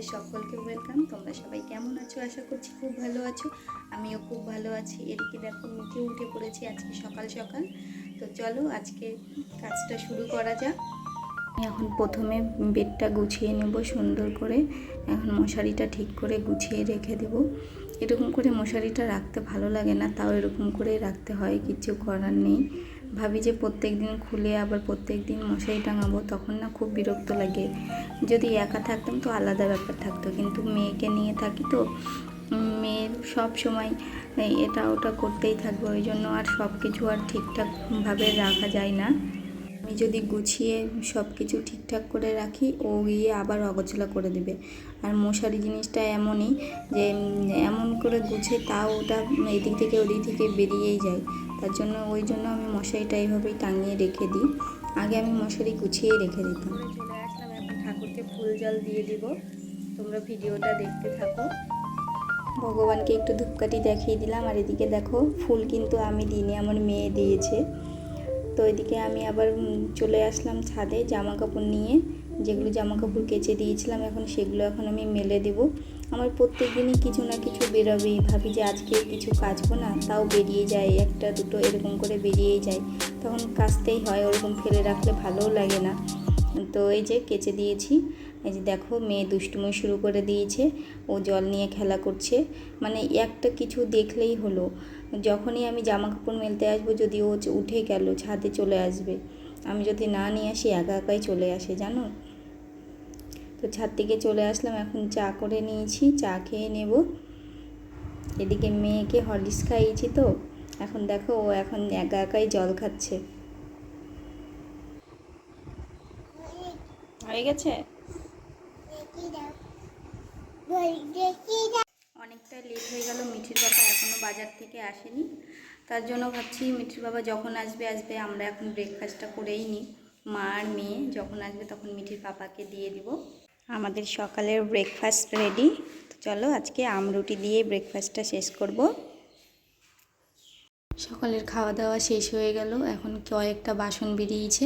তোমাদের সকলকে ওয়েলকাম। তোমরা সবাই কেমন আছো? আশা করছি খুব ভালো আছো। আমিও খুব ভালো আছি। এদিকে দেখো মিঠে উঠে পড়েছি আজকে সকাল সকাল। তো চলো আজকে কাজটা শুরু করা যাক। আমি এখন প্রথমে বেডটা গুছিয়ে নেব সুন্দর করে। এখন মশারিটা ঠিক করে গুছিয়ে রেখে দেব। এরকম করে মশারিটা রাখতে ভালো লাগে না, তাও এরকম করেই রাখতে হয়, কিছু করার নেই। ভাবি যে প্রত্যেক দিন খুলে আবার প্রত্যেক দিন মশারি টাঙাবো, তখন না খুব বিরক্ত লাগে। যদি একা থাকতাম তো আলাদা ব্যাপার থাকতো, কিন্তু মেয়েকে নিয়ে থাকি তো মেয়ের সব সময় এটা ওটা করতেই থাকবে, ওই জন্য আর সব কিছু আর ঠিকঠাকভাবে রাখা যায় না। আমি যদি গুছিয়ে সব কিছু ঠিকঠাক করে রাখি, ও গিয়ে আবার অগোছলা করে দেবে। আর মশারি জিনিসটা এমনই যে এমন করে গুছে তাও ওটা এদিক থেকে ওদিক থেকে বেরিয়েই যায়। তার জন্য ওই জন্য আমি মশারিটা এইভাবেই টাঙিয়ে রেখে দিই। আগে আমি মশারি গুছিয়েই রেখে দিতাম। চলে আসলাম, এখন ঠাকুরকে ফুল জল দিয়ে দিব। তোমরা ভিডিওটা দেখতে থাকো। ভগবানকে একটু ধূপকাঠি দেখিয়ে দিলাম। আর এদিকে দেখো ফুল কিন্তু আমি দিইনি, আমার মেয়ে দিয়েছে। তো এদিকে আমি আবার চলে আসলাম ছাদে জামা কাপড় নিয়ে, যেগুলো জামা কাপড় কেচে দিয়েছিলাম সেগুলো এখন আমি মেলে দেব। আমার প্রত্যেক দিনই কিছু না কিছু বেরোবেই। ভাবি যে আজকে কিছু কাচবো না, তাও বেরিয়ে যায়, একটা দুটো এরকম করে বেরিয়েই যায়। তখন কাচতেই হয়, ওরকম ফেলে রাখলে ভালোও লাগে না। তো এই যে কেচে দিয়েছি। এই যে দেখো মেয়ে দুষ্টুমি শুরু করে দিয়েছে, ও জল নিয়ে খেলা করছে। মানে একটা কিছু দেখলেই হলো, যখনই আমি জামা কাপড় মেলতে আসবো, যদি ও উঠে গেল ছাদে চলে আসবে। আমি যদি না নিয়ে আসি একা একাই চলে আসে জানো। তো ছাদ থেকে চলে আসলাম, এখন চা করে নিয়েছি, চা খেয়ে নেব। এদিকে মেয়েকে হরলিক্স খাইয়েছি, তো এখন দেখো ও এখন একা একাই জল খাচ্ছে। হয়ে গেছে, অনেকটা লেট হয়ে গেল। মিঠির বাবা এখনও বাজার থেকে আসেনি, তার জন্য ভাবছি মিঠির বাবা যখন আসবে আমরা এখন ব্রেকফাস্টটা করেই নিই। মা আর মেয়ে যখন আসবে তখন মিঠির পাপাকে দিয়ে দিব। আমাদের সকালের ব্রেকফাস্ট রেডি। তো চলো আজকে আমরুটি দিয়ে ব্রেকফাস্টটা শেষ করব। সকালের খাওয়া দাওয়া শেষ হয়ে গেল, এখন কয়েকটা বাসন বেরিয়েছে।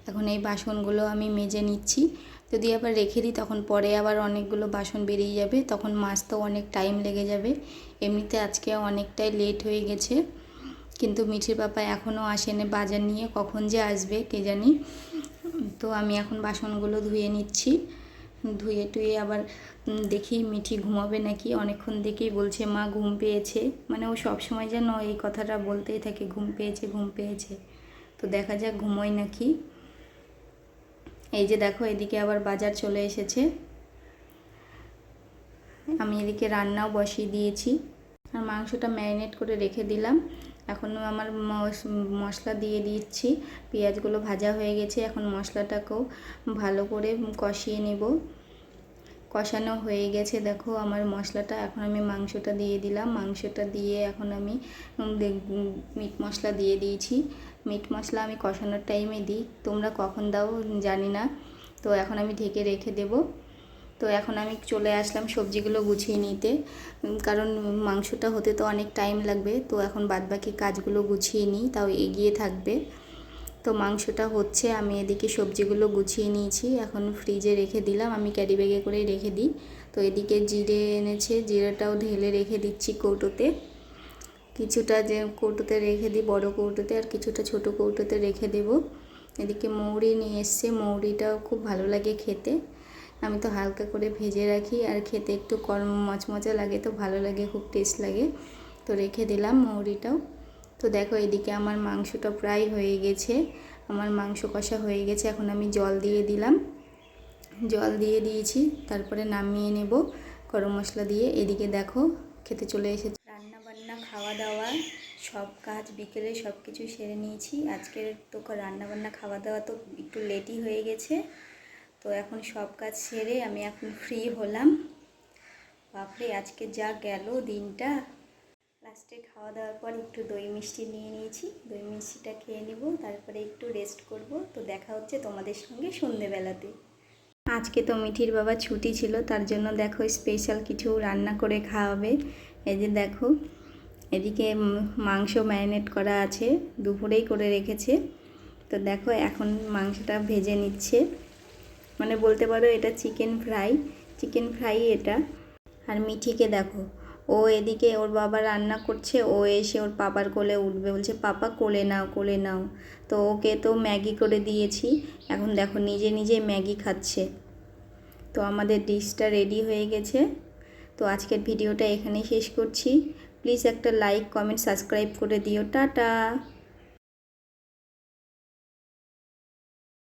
এখন এই বাসনগুলো আমি মেজে নিচ্ছি। যদি আবার রেখে দিই তখন পরে আবার অনেকগুলো বাসন বেরিয়ে যাবে, তখন মাজতেও অনেক টাইম লেগে যাবে। এমনিতে আজকে অনেকটাই লেট হয়ে গেছে, কিন্তু মিঠির পাপা এখনও আসেনি বাজার নিয়ে, কখন যে আসবে কে জানি। তো আমি এখন বাসনগুলো ধুয়ে নিচ্ছি। ধুয়ে টুয়ে আবার দেখি মিঠি ঘুমাবে নাকি। অনেকক্ষণ দেখেই বলছে মা ঘুম পেয়েছে, মানে ও সবসময় যেন এই কথাটা বলতেই থাকে, ঘুম পেয়েছে ঘুম পেয়েছে। তো দেখা যাক ঘুমোয় নাকি। এই যে দেখো এদিকে আবার বাজার চলে এসেছে। আমি এদিকে রান্নাও বসিয়ে দিয়েছি, আর মাংসটা ম্যারিনেট করে রেখে দিলাম। এখন আমার মশলা দিয়ে দিচ্ছি। পেঁয়াজগুলো ভাজা হয়ে গেছে, এখন মশলাটাকেও ভালো করে কষিয়ে নেব। কষানো হয়ে গেছে দেখো আমার মশলাটা। এখন আমি মাংসটা দিয়ে দিলাম। মাংসটা দিয়ে এখন আমি মিট মশলা দিয়ে দিয়েছি। মিট মশলা আমি কষানোর টাইমে দিই, তোমরা কখন দাও জানি না। তো এখন আমি ঢেকে রেখে দেব। তো এখন আমি চলে আসলাম সবজিগুলো গুছিয়ে নিতে, কারণ মাংসটা হতে তো অনেক টাইম লাগবে। তো এখন বাদবাকি কাজগুলো গুছিয়ে নিই, তাও এগিয়ে থাকবে। তো মাংসটা হচ্ছে, আমি এদিকে সবজিগুলো গুছিয়ে নিয়েছি, এখন ফ্রিজে রেখে দিলাম। আমি ক্যারি ব্যাগে করেই রেখে দিই। তো এদিকে জিরে এনেছে, জিরেটাও ঢেলে রেখে দিচ্ছি কৌটোতে। কিছুটা যে কৌটোতে রেখে দিই বড় কৌটোতে, আর কিছুটা ছোট কৌটোতে রেখে দেব। এদিকে মৌরি নিয়ে এসছে, মৌরিটাও খুব ভালো লাগে খেতে। আমি তো হালকা করে ভেজে রাখি, আর খেতে একটু মচমচা লাগে, তো ভালো লাগে, খুব টেস্ট লাগে। তো রেখে দিলাম মৌরিটাও। তো দেখো এদিকে আমার মাংসটা প্রায় হয়ে গেছে, আমার মাংস কষা হয়ে গেছে। এখন আমি জল দিয়ে দিলাম, জল দিয়ে দিয়েছি, তারপরে নামিয়ে নেব গরম মশলা দিয়ে। এদিকে দেখো খেতে চলে এসেছে। রান্না বান্না খাওয়া দাওয়া সব কাজ বিকেলে সব কিছু সেরে নিয়েছি। আজকের তো রান্না বান্না খাওয়া দাওয়া তো একটু লেটই হয়ে গেছে। তো এখন সব কাজ সেরে আমি এখন ফ্রি হলাম। বাপরে আজকে যা গেল দিনটা। লাস্টে খাওয়া দাওয়ার পর একটু দই মিষ্টি নিয়ে নিয়েছি, দই মিষ্টিটা খেয়ে নেব, তারপরে একটু রেস্ট করব। তো দেখা হচ্ছে তোমাদের সঙ্গে সন্ধেবেলাতে। আজকে তো মিঠির বাবা ছুটি ছিল, তার জন্য দেখো স্পেশাল কিছু রান্না করে খাওয়াবে। এই যে দেখো এদিকে মাংস ম্যারিনেট করা আছে, দুপুরেই করে রেখেছে। তো দেখো এখন মাংসটা ভেজে নিচ্ছে, মানে বলতে পারো এটা চিকেন ফ্রাই। চিকেন ফ্রাই এটা। আর মিঠিকে দেখো, ও এদিকে ওর বাবা রান্না করছে, ও এসে ওর পাপার কোলে উঠবে, বলছে পাপা কোলে নাও কোলে নাও। তো ওকে তো ম্যাগি করে দিয়েছি, এখন দেখো নিজে নিজে ম্যাগি খাচ্ছে। তো আমাদের ডিশটা রেডি হয়ে গেছে। তো আজকের ভিডিওটা এখানেই শেষ করছি। প্লিজ একটা লাইক কমেন্ট সাবস্ক্রাইব করে দিও। টাটা।